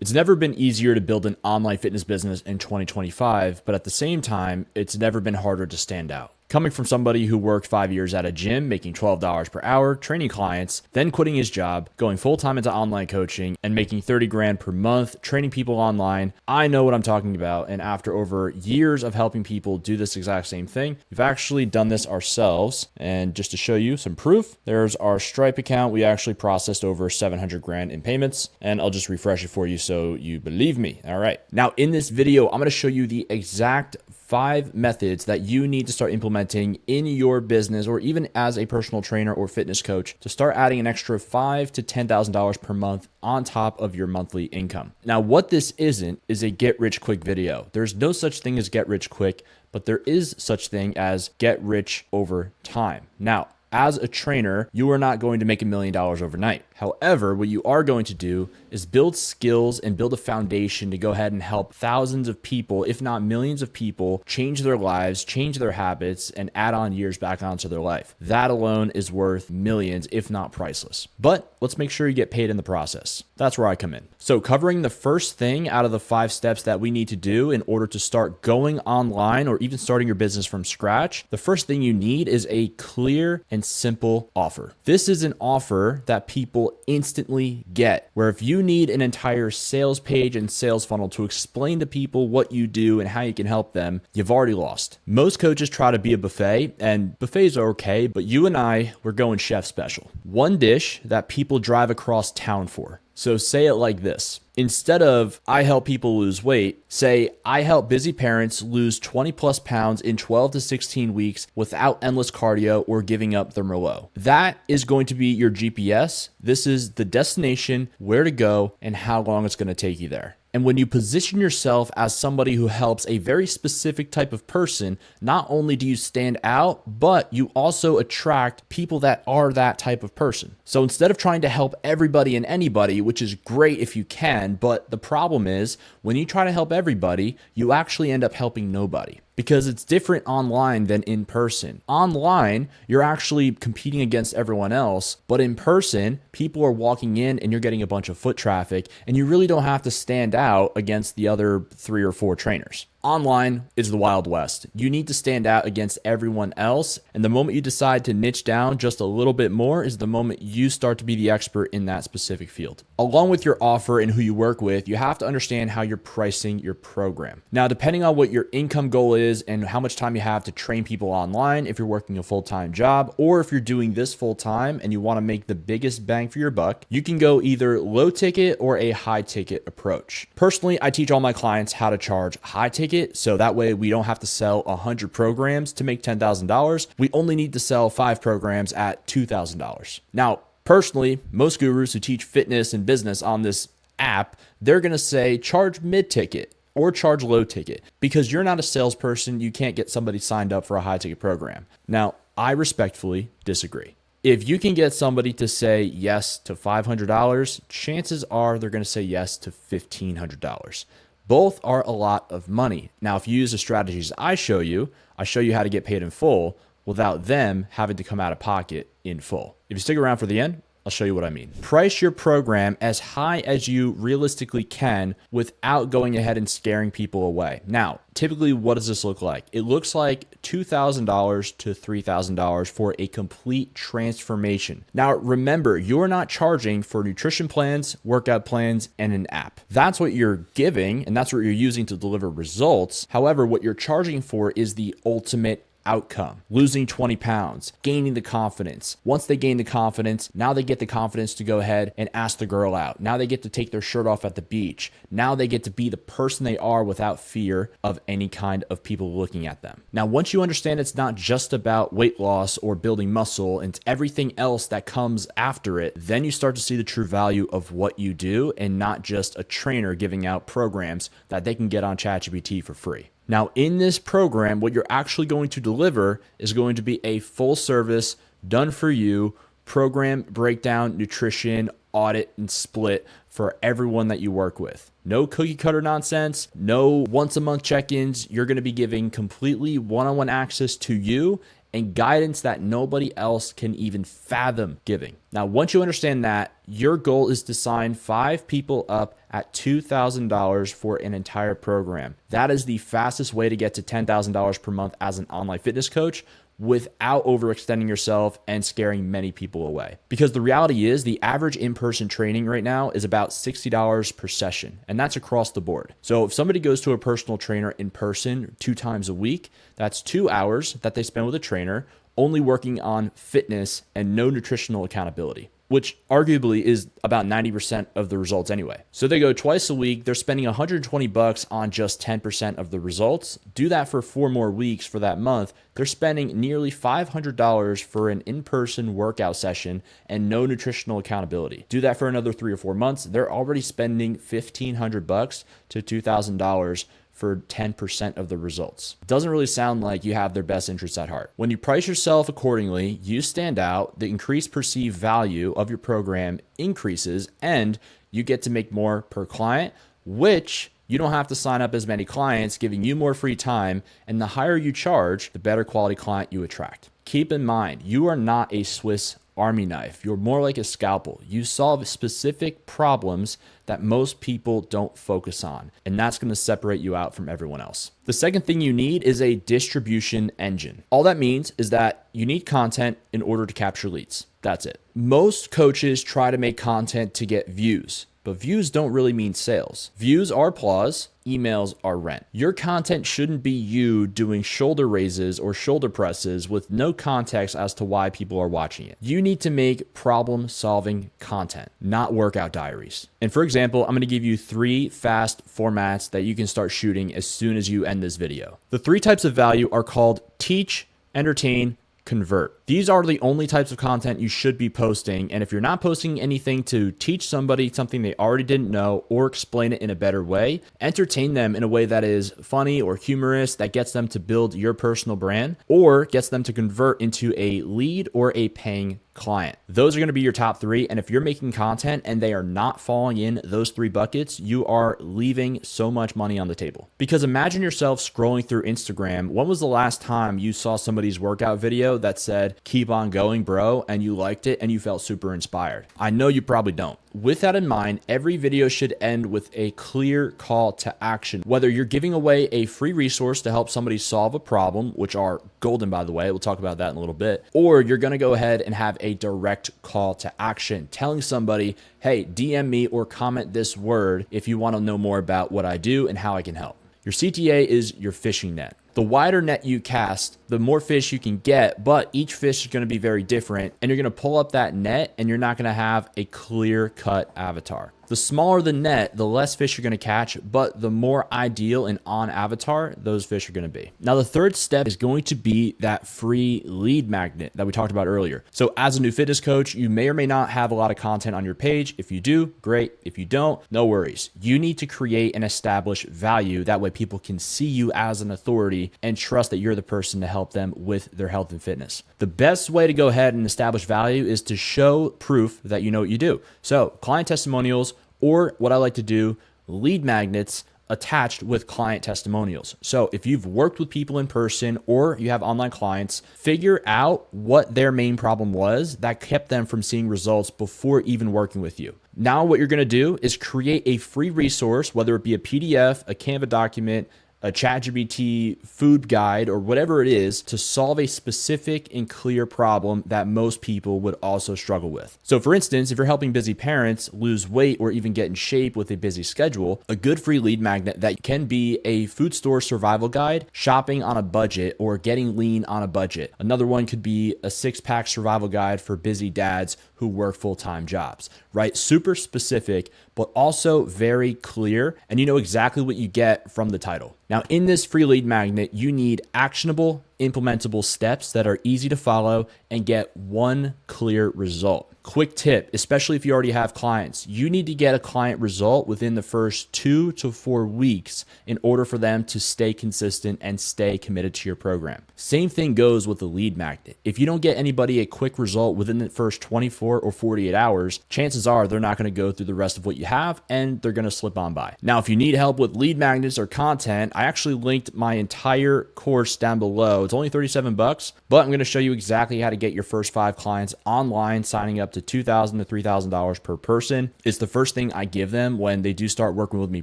It's never been easier to build an online fitness business in 2025, but at the same time, it's never been harder to stand out. Coming from somebody who worked 5 years at a gym, making $12 per hour, training clients, then quitting his job, going full-time into online coaching, and making 30 grand per month, training people online, I know what I'm talking about. And after over years of helping people do this exact same thing, we've actually done this ourselves. And just to show you some proof, there's our Stripe account. We actually processed over 700 grand in payments, and I'll just refresh it for you so you believe me. All right. Now in this video, I'm going to show you the exact 5 methods that you need to start implementing in your business or even as a personal trainer or fitness coach to start adding an extra $5,000 to $10,000 per month on top of your monthly income. Now, what this isn't is a get rich quick video. There's no such thing as get rich quick, but there is such thing as get rich over time. Now, as a trainer, you are not going to make $1 million overnight. However, what you are going to do is build skills and build a foundation to go ahead and help thousands of people, if not millions of people, change their lives, change their habits, and add on years back onto their life. That alone is worth millions, if not priceless. But let's make sure you get paid in the process. That's where I come in. So covering the first thing out of the 5 steps that we need to do in order to start going online or even starting your business from scratch, the first thing you need is a clear and simple offer. This is an offer that people instantly get, where if you need an entire sales page and sales funnel to explain to people what you do and how you can help them, you've already lost. Most coaches try to be a buffet, and buffets are okay, but you and I, we're going chef special. One dish that people drive across town for. So say it like this. Instead of I help people lose weight, say I help busy parents lose 20 plus pounds in 12 to 16 weeks without endless cardio or giving up their Merlot. That is going to be your GPS. This is the destination, where to go, and how long it's going to take you there. And when you position yourself as somebody who helps a very specific type of person, not only do you stand out, but you also attract people that are that type of person. So instead of trying to help everybody and anybody, which is great if you can, but the problem is when you try to help everybody, you actually end up helping nobody. Because it's different online than in person. Online, you're actually competing against everyone else, but in person, people are walking in and you're getting a bunch of foot traffic, and you really don't have to stand out against the other 3 or 4 trainers. Online is the Wild West. You need to stand out against everyone else. And the moment you decide to niche down just a little bit more is the moment you start to be the expert in that specific field. Along with your offer and who you work with, you have to understand how you're pricing your program. Now, depending on what your income goal is and how much time you have to train people online, if you're working a full-time job, or if you're doing this full-time and you want to make the biggest bang for your buck, you can go either low ticket or a high ticket approach. Personally, I teach all my clients how to charge high ticket. So that way we don't have to sell 100 programs to make $10,000. We only need to sell 5 programs at $2,000. Now, personally, most gurus who teach fitness and business on this app, they're going to say charge mid-ticket or charge low ticket because you're not a salesperson. You can't get somebody signed up for a high ticket program. Now, I respectfully disagree. If you can get somebody to say yes to $500, chances are they're going to say yes to $1,500. Both are a lot of money. Now, if you use the strategies I show you how to get paid in full without them having to come out of pocket in full. If you stick around for the end, I'll show you what I mean. Price your program as high as you realistically can without going ahead and scaring people away. Now, typically, what does this look like? It looks like $2,000 to $3,000 for a complete transformation. Now, remember, you're not charging for nutrition plans, workout plans, and an app. That's what you're giving, and that's what you're using to deliver results. However, what you're charging for is the ultimate outcome, losing 20 pounds, gaining the confidence. Once they gain the confidence, now they get the confidence to go ahead and ask the girl out. Now they get to take their shirt off at the beach. Now they get to be the person they are without fear of any kind of people looking at them. Now, once you understand it's not just about weight loss or building muscle and everything else that comes after it, then you start to see the true value of what you do and not just a trainer giving out programs that they can get on ChatGPT for free. Now, in this program, what you're actually going to deliver is going to be a full service, done for you program, breakdown, nutrition, audit, and split for everyone that you work with. No cookie cutter nonsense, no once a month check-ins. You're going to be giving completely one-on-one access to you and guidance that nobody else can even fathom giving. Now, once you understand that, your goal is to sign 5 people up at $2,000 for an entire program. That is the fastest way to get to $10,000 per month as an online fitness coach without overextending yourself and scaring many people away. Because the reality is the average in-person training right now is about $60 per session, and that's across the board. So if somebody goes to a personal trainer in person 2 times a week, that's 2 hours that they spend with a trainer only working on fitness and no nutritional accountability, which arguably is about 90% of the results anyway. So they go twice a week, they're spending $120 on just 10% of the results. Do that for 4 more weeks for that month. They're spending nearly $500 for an in-person workout session and no nutritional accountability. Do that for another 3 or 4 months. They're already spending $1,500 to $2,000 for 10% of the results. Doesn't really sound like you have their best interests at heart. When you price yourself accordingly, you stand out, the increased perceived value of your program increases, and you get to make more per client, which you don't have to sign up as many clients, giving you more free time, and the higher you charge, the better quality client you attract. Keep in mind, you are not a Swiss Army knife. You're more like a scalpel. You solve specific problems that most people don't focus on, and that's going to separate you out from everyone else. The second thing you need is a distribution engine. All that means is that you need content in order to capture leads. That's it. Most coaches try to make content to get views, but views don't really mean sales. Views are applause, emails are rent. Your content shouldn't be you doing shoulder raises or shoulder presses with no context as to why people are watching it. You need to make problem-solving content, not workout diaries. And for example, I'm going to give you 3 fast formats that you can start shooting as soon as you end this video. The 3 types of value are called teach, entertain, convert. These are the only types of content you should be posting. And if you're not posting anything to teach somebody something they already didn't know or explain it in a better way, entertain them in a way that is funny or humorous, that gets them to build your personal brand or gets them to convert into a lead or a paying client. Those are going to be your top 3. And if you're making content and they are not falling in those 3 buckets, you are leaving so much money on the table. Because imagine yourself scrolling through Instagram. When was the last time you saw somebody's workout video that said, "Keep on going, bro," and you liked it and you felt super inspired? I know you probably don't. With that in mind, every video should end with a clear call to action. Whether you're giving away a free resource to help somebody solve a problem, which are golden, by the way, we'll talk about that in a little bit, or you're going to go ahead and have a direct call to action, telling somebody, hey, DM me or comment this word if you want to know more about what I do and how I can help. Your CTA is your fishing net. The wider net you cast, the more fish you can get, but each fish is going to be very different, and you're going to pull up that net and you're not going to have a clear-cut avatar. The smaller the net, the less fish you're going to catch, but the more ideal and on avatar those fish are going to be. Now, the third step is going to be that free lead magnet that we talked about earlier. So as a new fitness coach, you may or may not have a lot of content on your page. If you do, great. If you don't, no worries. You need to create and establish value. That way people can see you as an authority and trust that you're the person to help them with their health and fitness. The best way to go ahead and establish value is to show proof that you know what you do. So client testimonials, or what I like to do, lead magnets attached with client testimonials. So if you've worked with people in person or you have online clients, figure out what their main problem was that kept them from seeing results before even working with you. Now what you're going to do is create a free resource, whether it be a PDF, a Canva document, a ChatGPT food guide, or whatever it is, to solve a specific and clear problem that most people would also struggle with. So for instance, if you're helping busy parents lose weight or even get in shape with a busy schedule, a good free lead magnet that can be a food store survival guide, shopping on a budget, or getting lean on a budget. Another one could be a 6-pack survival guide for busy dads who work full-time jobs, right? Super specific, but also very clear, and you know exactly what you get from the title. Now, in this free lead magnet, you need actionable, implementable steps that are easy to follow and get one clear result. Quick tip, especially if you already have clients, you need to get a client result within the first 2 to 4 weeks in order for them to stay consistent and stay committed to your program. Same thing goes with the lead magnet. If you don't get anybody a quick result within the first 24 or 48 hours, chances are they're not going to go through the rest of what you have and they're going to slip on by. Now, if you need help with lead magnets or content, I actually linked my entire course down below it's only 37 bucks, but I'm going to show you exactly how to get your first 5 clients online, signing up to $2,000 to $3,000 per person. It's the first thing I give them when they do start working with me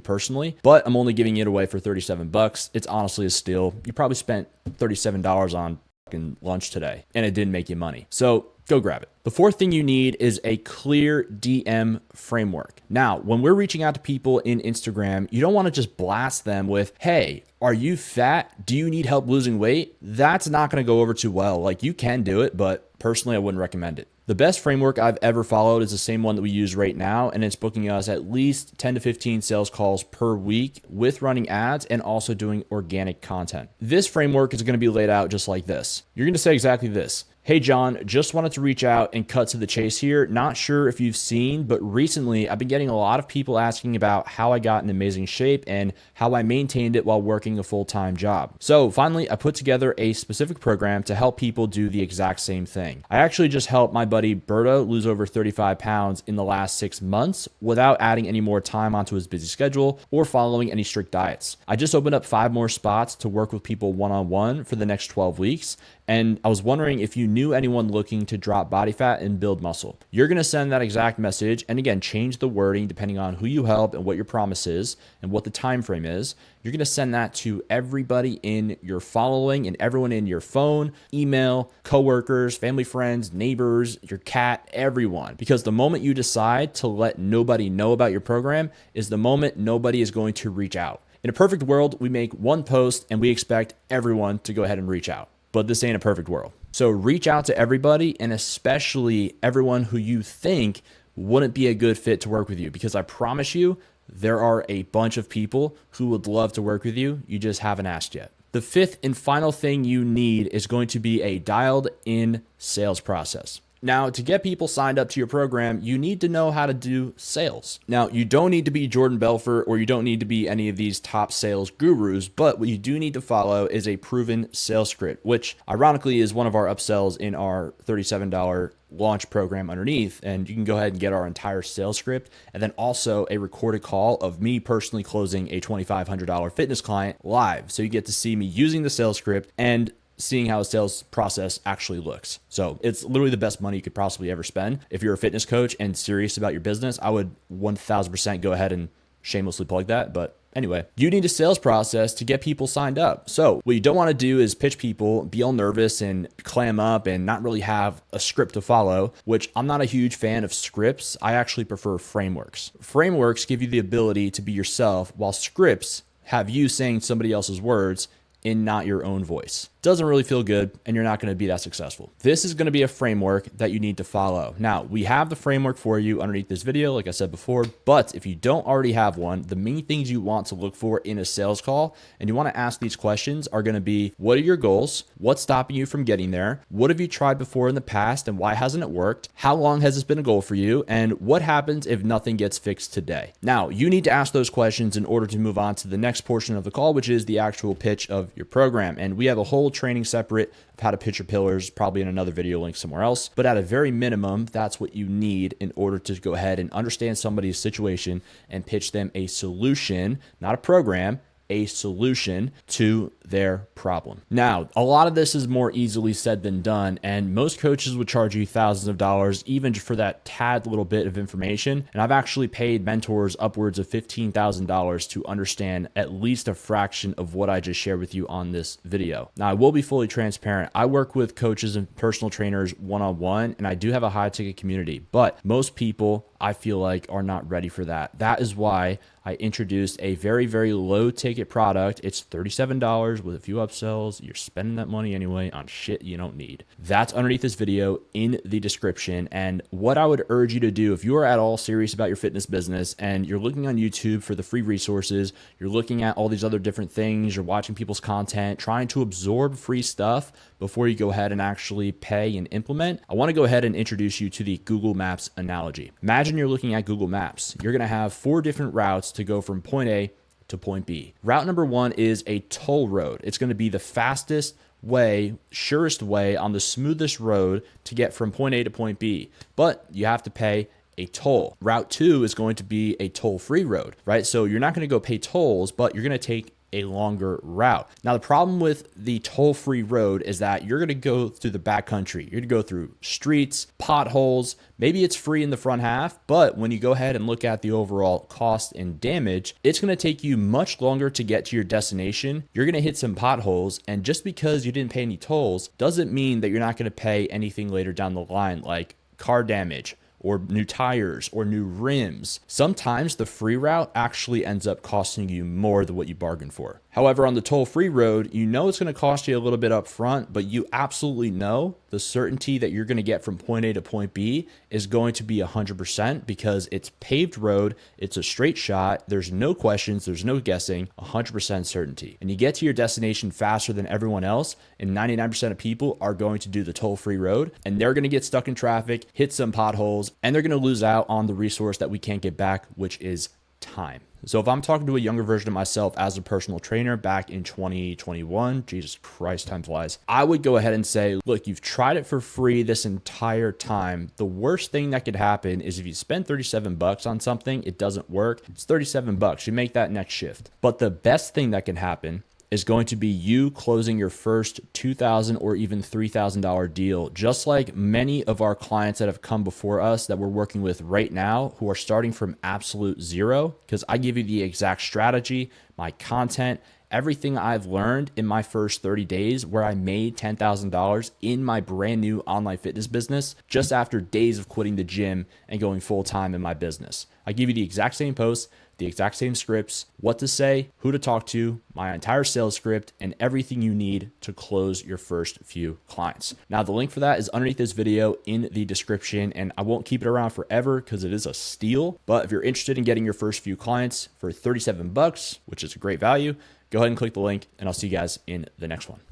personally, but I'm only giving it away for 37 bucks. It's honestly a steal. You probably spent $37 on fucking lunch today and it didn't make you money. So go grab it. The fourth thing you need is a clear DM framework. Now, when we're reaching out to people in Instagram, you don't want to just blast them with, hey, are you fat? Do you need help losing weight? That's not going to go over too well. Like, you can do it, but personally, I wouldn't recommend it. The best framework I've ever followed is the same one that we use right now, and it's booking us at least 10 to 15 sales calls per week with running ads and also doing organic content. This framework is going to be laid out just like this. You're going to say exactly this. Hey, John, just wanted to reach out and cut to the chase here. Not sure if you've seen, but recently I've been getting a lot of people asking about how I got in amazing shape and how I maintained it while working a full-time job. So finally, I put together a specific program to help people do the exact same thing. I actually just helped my buddy Berto lose over 35 pounds in the last 6 months without adding any more time onto his busy schedule or following any strict diets. I just opened up 5 more spots to work with people one-on-one for the next 12 weeks. And I was wondering if you knew anyone looking to drop body fat and build muscle. You're going to send that exact message, and again, change the wording depending on who you help and what your promise is and what the time frame is. You're going to send that to everybody in your following and everyone in your phone, email, coworkers, family, friends, neighbors, your cat, everyone. Because the moment you decide to let nobody know about your program is the moment nobody is going to reach out. In a perfect world, we make one post and we expect everyone to go ahead and reach out. But this ain't a perfect world. So reach out to everybody, and especially everyone who you think wouldn't be a good fit to work with you, because I promise you, there are a bunch of people who would love to work with you. You just haven't asked yet. The fifth and final thing you need is going to be a dialed in sales process. Now, to get people signed up to your program, you need to know how to do sales. Now, you don't need to be Jordan Belfort or you don't need to be any of these top sales gurus, but what you do need to follow is a proven sales script, which ironically is one of our upsells in our $37 launch program underneath. And you can go ahead and get our entire sales script and then also a recorded call of me personally closing a $2,500 fitness client live. So you get to see me using the sales script and seeing how a sales process actually looks. So it's literally the best money you could possibly ever spend. If you're a fitness coach and serious about your business, I would 1000% go ahead and shamelessly plug that. But anyway, you need a sales process to get people signed up. So what you don't want to do is pitch people, be all nervous and clam up and not really have a script to follow, which I'm not a huge fan of scripts. I actually prefer frameworks. Frameworks give you the ability to be yourself, while scripts have you saying somebody else's words in not your own voice. Doesn't really feel good, and you're not going to be that successful. This is going to be a framework that you need to follow. Now, we have the framework for you underneath this video, like I said before, but if you don't already have one, the main things you want to look for in a sales call, and you want to ask these questions, are going to be, what are your goals? What's stopping you from getting there? What have you tried before in the past, and why hasn't it worked? How long has this been a goal for you? And what happens if nothing gets fixed today? Now, you need to ask those questions in order to move on to the next portion of the call, which is the actual pitch of your program. And we have a whole training separate of how to pitch your pillars, probably in another video link somewhere else. But at a very minimum, that's what you need in order to go ahead and understand somebody's situation and pitch them a solution, not a program, a solution to their problem. Now, a lot of this is more easily said than done, and most coaches would charge you thousands of dollars even for that tad little bit of information. And I've actually paid mentors upwards of $15,000 to understand at least a fraction of what I just shared with you on this video. Now, I will be fully transparent. I work with coaches and personal trainers one-on-one, and I do have a high ticket community, but most people I feel like are not ready for that. That is why I introduced a very, very low ticket product. It's $37 with a few upsells. You're spending that money anyway on shit you don't need. That's underneath this video in the description. And what I would urge you to do, if you are at all serious about your fitness business and you're looking on YouTube for the free resources, you're looking at all these other different things, you're watching people's content, trying to absorb free stuff before you go ahead and actually pay and implement, I want to go ahead and introduce you to the Google Maps analogy. Imagine you're looking at Google Maps. You're going to have 4 different routes to go from point A to point B. Route number 1 is a toll road. It's going to be the fastest way, surest way on the smoothest road to get from point A to point B, but you have to pay a toll. Route 2 is going to be a toll-free road, right? So you're not going to go pay tolls, but you're going to take a longer route. Now, the problem with the toll-free road is that you're going to go through the backcountry. You're going to go through streets, potholes. Maybe it's free in the front half, but when you go ahead and look at the overall cost and damage, it's going to take you much longer to get to your destination. You're going to hit some potholes, and just because you didn't pay any tolls doesn't mean that you're not going to pay anything later down the line, like car damage, or new tires, or new rims. Sometimes the free route actually ends up costing you more than what you bargained for. However, on the toll-free road, you know it's going to cost you a little bit up front, but you absolutely know the certainty that you're going to get from point A to point B is going to be 100% because it's paved road, it's a straight shot, there's no questions, there's no guessing, 100% certainty. And you get to your destination faster than everyone else, and 99% of people are going to do the toll-free road, and they're going to get stuck in traffic, hit some potholes, and they're going to lose out on the resource that we can't get back, which is time. So if I'm talking to a younger version of myself as a personal trainer back in 2021, Jesus Christ, time flies, I would go ahead and say, look, you've tried it for free this entire time. The worst thing that could happen is if you spend 37 bucks on something, it doesn't work. It's 37 bucks. You make that next shift. But the best thing that can happen is going to be you closing your first $2,000 or even $3,000 deal, just like many of our clients that have come before us that we're working with right now who are starting from absolute zero, because I give you the exact strategy, my content, everything I've learned in my first 30 days where I made $10,000 in my brand new online fitness business just after days of quitting the gym and going full time in my business. I give you the exact same posts, the exact same scripts, what to say, who to talk to, my entire sales script, and everything you need to close your first few clients. Now, the link for that is underneath this video in the description, and I won't keep it around forever because it is a steal. But if you're interested in getting your first few clients for 37 bucks, which is a great value, go ahead and click the link, and I'll see you guys in the next one.